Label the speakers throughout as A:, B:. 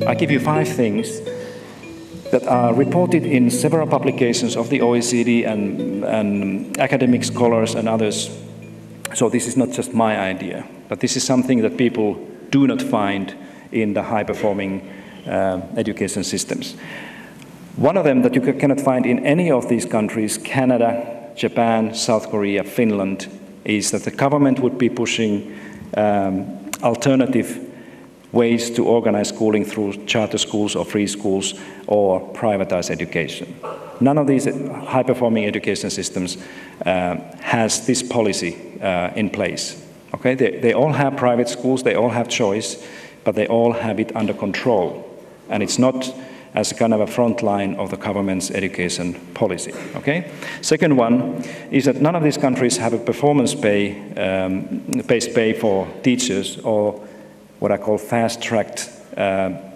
A: I give you 5 things that are reported in several publications of the OECD and academic scholars and others. So this is not just my idea, but this is something that people do not find in the high-performing education systems. One of them that you cannot find in any of these countries, Canada, Japan, South Korea, Finland, is that the government would be pushing alternative ways to organize schooling through charter schools or free schools or privatized education. None of these high-performing education systems has this policy in place. Okay? They all have private schools, they all have choice, but they all have it under control. And it's not as a kind of a front line of the government's education policy. Okay? Second one is that none of these countries have a performance-based pay for teachers or what I call fast-tracked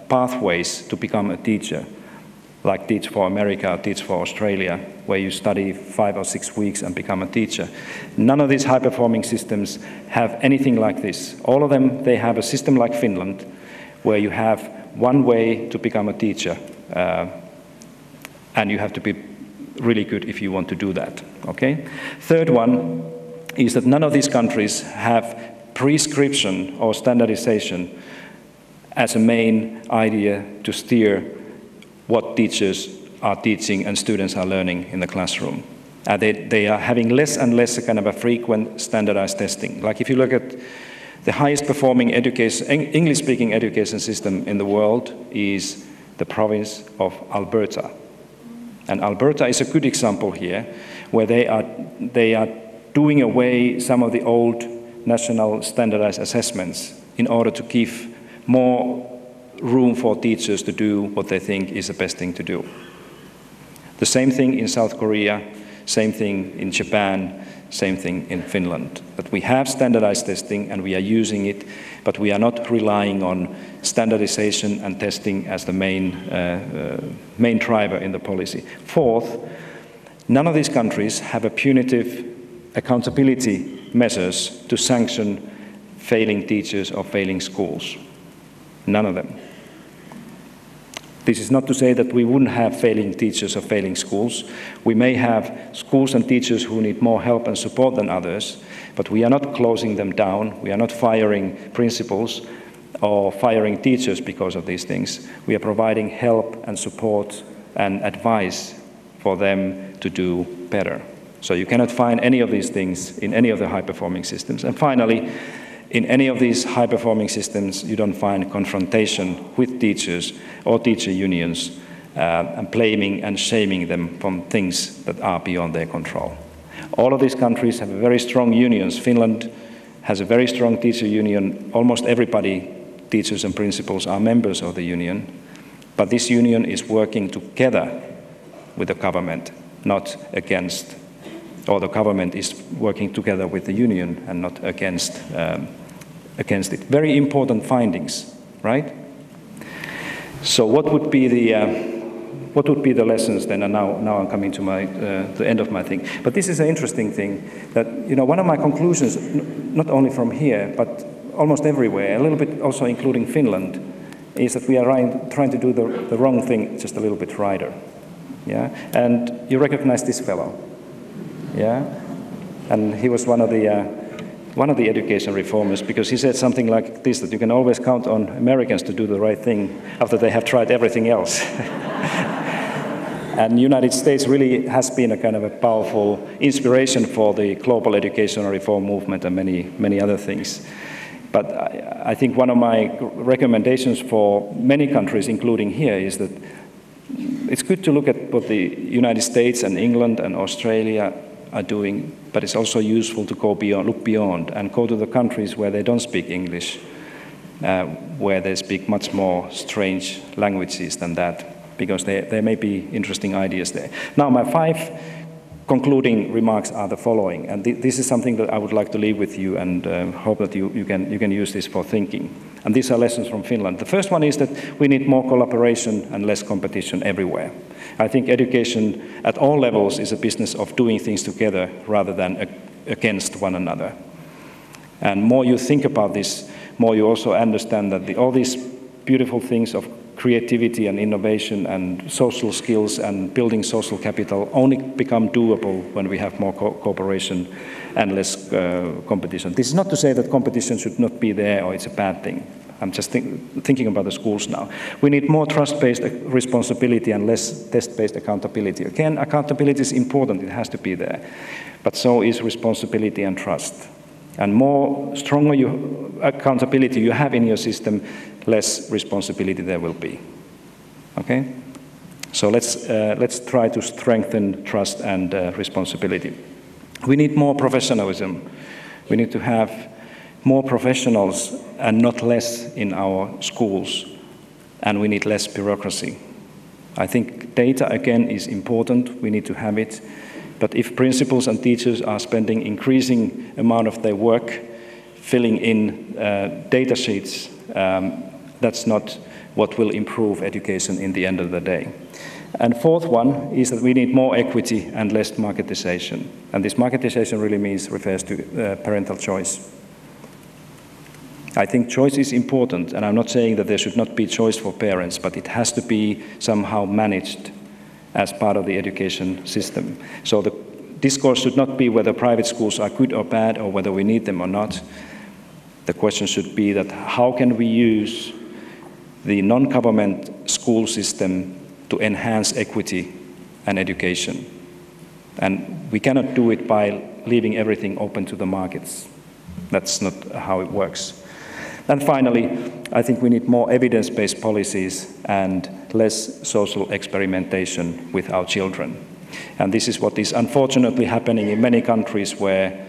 A: pathways to become a teacher, like Teach for America or Teach for Australia, where you study 5 or 6 weeks and become a teacher. None of these high-performing systems have anything like this. All of them, they have a system like Finland, where you have one way to become a teacher, and you have to be really good if you want to do that. Okay? Third one is that none of these countries have prescription or standardization as a main idea to steer what teachers are teaching and students are learning in the classroom. They are having less and less a kind of a frequent standardized testing. Like if you look at the highest performing education, English-speaking education system in the world is the province of Alberta. And Alberta is a good example here, where they are doing away some of the old national standardized assessments in order to give more room for teachers to do what they think is the best thing to do. The same thing in South Korea, same thing in Japan, same thing in Finland. But we have standardized testing and we are using it, but we are not relying on standardization and testing as the main driver in the policy. Fourth, none of these countries have a punitive accountability measures to sanction failing teachers or failing schools. None of them. This is not to say that we wouldn't have failing teachers or failing schools. We may have schools and teachers who need more help and support than others, but we are not closing them down. We are not firing principals or firing teachers because of these things. We are providing help and support and advice for them to do better. So you cannot find any of these things in any of the high-performing systems. And finally, in any of these high-performing systems, you don't find confrontation with teachers or teacher unions and blaming and shaming them from things that are beyond their control. All of these countries have very strong unions. Finland has a very strong teacher union. Almost everybody, teachers and principals, are members of the union. But this union is working together with the government, not against, or the government is working together with the union and not against it. Very important findings, right? So what would be the lessons then? And now I'm coming to the end of my thing. But this is an interesting thing that, you know, one of my conclusions, not only from here, but almost everywhere, a little bit also including Finland, is that we are trying to do the wrong thing just a little bit righter. Yeah? And you recognize this fellow. Yeah, and he was one of the education reformers, because he said something like this, that you can always count on Americans to do the right thing after they have tried everything else. And the United States really has been a kind of a powerful inspiration for the global educational reform movement and many other things. But I think one of my recommendations for many countries, including here, is that it's good to look at what the United States and England and Australia are doing, but it's also useful to look beyond and go to the countries where they don't speak English, where they speak much more strange languages than that, because there may be interesting ideas there. Now, my 5 concluding remarks are the following, and this is something that I would like to leave with you, and hope that you can use this for thinking. And these are lessons from Finland. The first one is that we need more collaboration and less competition everywhere. I think education at all levels is a business of doing things together rather than against one another. And more you think about this, more you also understand that all these beautiful things of creativity and innovation and social skills and building social capital only become doable when we have more cooperation and less competition. This is not to say that competition should not be there or it's a bad thing. I'm just thinking about the schools now. We need more trust-based responsibility and less test-based accountability. Again, accountability is important, it has to be there. But so is responsibility and trust. And more stronger accountability you have in your system, less responsibility there will be. Okay? So let's try to strengthen trust and responsibility. We need more professionalism. We need to have more professionals and not less in our schools, and we need less bureaucracy. I think data, again, is important. We need to have it. But if principals and teachers are spending increasing amount of their work filling in data sheets, that's not what will improve education in the end of the day. And fourth one is that we need more equity and less marketization. And this marketization really refers to parental choice. I think choice is important, and I'm not saying that there should not be choice for parents, but it has to be somehow managed as part of the education system. So the discourse should not be whether private schools are good or bad or whether we need them or not. The question should be that how can we use the non-government school system to enhance equity and education? And we cannot do it by leaving everything open to the markets. That's not how it works. And finally, I think we need more evidence-based policies and less social experimentation with our children. And this is what is unfortunately happening in many countries where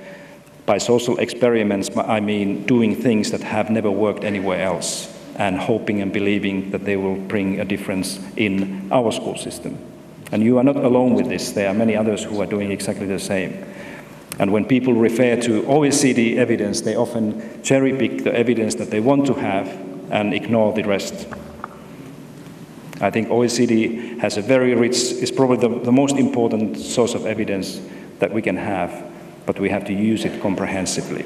A: by social experiments, I mean doing things that have never worked anywhere else and hoping and believing that they will bring a difference in our school system. And you are not alone with this. There are many others who are doing exactly the same. And when people refer to OECD evidence, they often cherry-pick the evidence that they want to have and ignore the rest. I think OECD has a very rich, it's probably the most important source of evidence that we can have, but we have to use it comprehensively.